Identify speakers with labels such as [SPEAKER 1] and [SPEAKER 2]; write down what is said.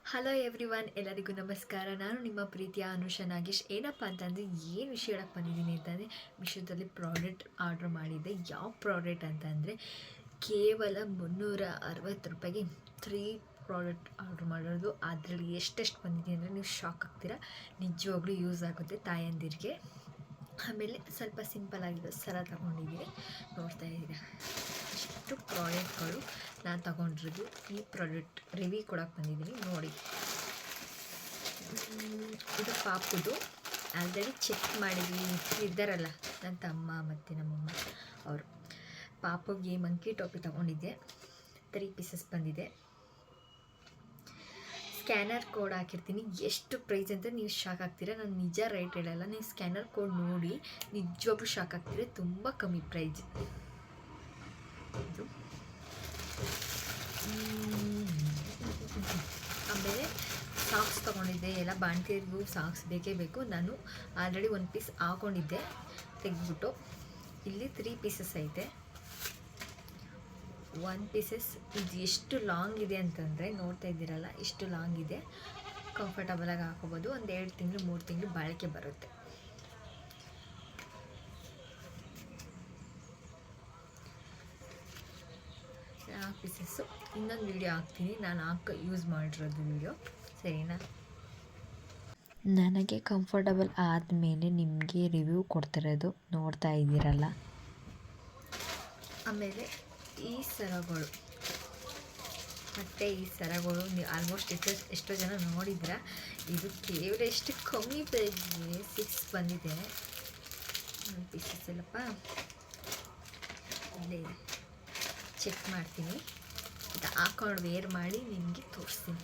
[SPEAKER 1] Hello everyone, ಎಲ್ಲರಿಗೂ ನಮಸ್ಕಾರ. ನಾನು ನಿಮ್ಮ ಪ್ರೀತಿಯ ಅನುಷಾ ನಾಗೇಶ್. ಏನಪ್ಪ ಅಂತಂದರೆ ಏನು ವಿಷಯ ಹೇಳಕ್ಕೆ ಬಂದಿದ್ದೀನಿ ಅಂತಂದರೆ, ಮೀಶೋದಲ್ಲಿ ಪ್ರಾಡಕ್ಟ್ ಆರ್ಡ್ರ್ ಮಾಡಿದ್ದೆ. ಯಾವ ಪ್ರಾಡಕ್ಟ್ ಅಂತಂದರೆ ಕೇವಲ 360 ರೂಪಾಯಿಗೆ 3 ಪ್ರಾಡಕ್ಟ್ ಆರ್ಡ್ರ್ ಮಾಡೋದು. ಅದರಲ್ಲಿ ಎಷ್ಟೆಷ್ಟು ಬಂದಿದೆ ಅಂದರೆ ನೀವು ಶಾಕ್ ಆಗ್ತೀರಾ. ನಿಜವಾಗ್ಲೂ ಯೂಸ್ ಆಗುತ್ತೆ ತಾಯಂದಿರಿಗೆ. ಆಮೇಲೆ ಸ್ವಲ್ಪ ಸಿಂಪಲ್ ಆಗಿರೋ ಸರ ತಗೊಂಡಿದ್ದೀನಿ, ನೋಡ್ತಾ ಇದ್ದೀರಾ. ಇಷ್ಟು ಪ್ರಾಡಕ್ಟ್ಗಳು ನಾನು ತಗೊಂಡಿರೋದು. ಈ ಪ್ರಾಡಕ್ಟ್ ರಿವ್ಯೂ ಕೊಡೋಕ್ಕೆ ಬಂದಿದ್ದೀನಿ, ನೋಡಿ. ಇದು ಪಾಪುದು ಆಲ್ರೆಡಿ ಚೆಕ್ ಮಾಡಿದ್ವಿ. ಇದ್ದಾರಲ್ಲ ನನ್ನ ತಮ್ಮ ಮತ್ತು ನಮ್ಮಮ್ಮ, ಅವರು ಪಾಪುಗೆ ಮಂಕಿ ಟೋಪಿ ತಗೊಂಡಿದ್ದೆ. 3 ಪೀಸಸ್ ಬಂದಿದೆ. ಸ್ಕ್ಯಾನರ್ ಕೋಡ್ ಹಾಕಿರ್ತೀನಿ. ಎಷ್ಟು ಪ್ರೈಸ್ ಅಂತ ನೀವು ಶಾಕ್ ಆಗ್ತೀರಾ. ನಾನು ನಿಜ ರೇಟ್ ಹೇಳಲ್ಲ, ನೀವು ಸ್ಕ್ಯಾನರ್ ಕೋಡ್ ನೋಡಿ ನಿಜವಾಗ್ಲೂ ಶಾಕ್ ಆಗ್ತೀರಾ. ತುಂಬ ಕಮ್ಮಿ ಪ್ರೈಸ್ ಇದು. ಆಮೇಲೆ ಸಾಕ್ಸ್ ತೊಗೊಂಡಿದ್ದೆ. ಎಲ್ಲ ಬಾಣ್ತಿಯರಿಗೂ ಸಾಕ್ಸ್ ಬೇಕೇ ಬೇಕು. ನಾನು ಆಲ್ರೆಡಿ 1 ಪೀಸ್ ಹಾಕೊಂಡಿದ್ದೆ, ತೆಗೆದ್ಬಿಟ್ಟು. ಇಲ್ಲಿ 3 ಪೀಸಸ್ ಐತೆ. 1 ಪೀಸಸ್ ಇದು ಎಷ್ಟು ಲಾಂಗ್ ಇದೆ ಅಂತಂದರೆ, ನೋಡ್ತಾ ಇದ್ದೀರಲ್ಲ, ಇಷ್ಟು ಲಾಂಗ್ ಇದೆ. ಕಂಫರ್ಟಬಲಾಗಿ ಹಾಕೋಬೋದು. ಒಂದು 2 ತಿಂಗಳು 3 ತಿಂಗಳು ಬಾಳಿಕೆ ಬರುತ್ತೆ. ಪೀಸಸ್ಸು ಇನ್ನೊಂದು ವೀಡಿಯೋ ಹಾಕ್ತೀನಿ, ನಾನು ಯೂಸ್ ಮಾಡಿರೋದು ವೀಡಿಯೋ, ಸರಿನಾ. ನನಗೆ ಕಂಫರ್ಟಬಲ್ ಆದಮೇಲೆ ನಿಮಗೆ ರಿವ್ಯೂ ಕೊಡ್ತಿರೋದು, ನೋಡ್ತಾ ಇದ್ದೀರಲ್ಲ. ಆಮೇಲೆ ಈ ಸರಗಳು ಮತ್ತು ಈ ಸರಗಳು ನೀವು ಆಲ್ಮೋಸ್ಟ್ ಎಷ್ಟೋ ಜನ ನೋಡಿದ್ರ. ಇದು ಕೇವಲ ಎಷ್ಟು ಕಮ್ಮಿ ಪ್ರೈಸ್ಗೆ 6 ಬಂದಿದೆ. ಪೀಸಸ್ ಎಲ್ಲಪ್ಪ ಇಲ್ಲೇ ಚೆಕ್ ಮಾಡ್ತೀನಿ. ಇದು ಹಾಕೊಂಡು ವೇರ್ ಮಾಡಿ ನಿಮಗೆ ತೋರಿಸ್ತೀನಿ.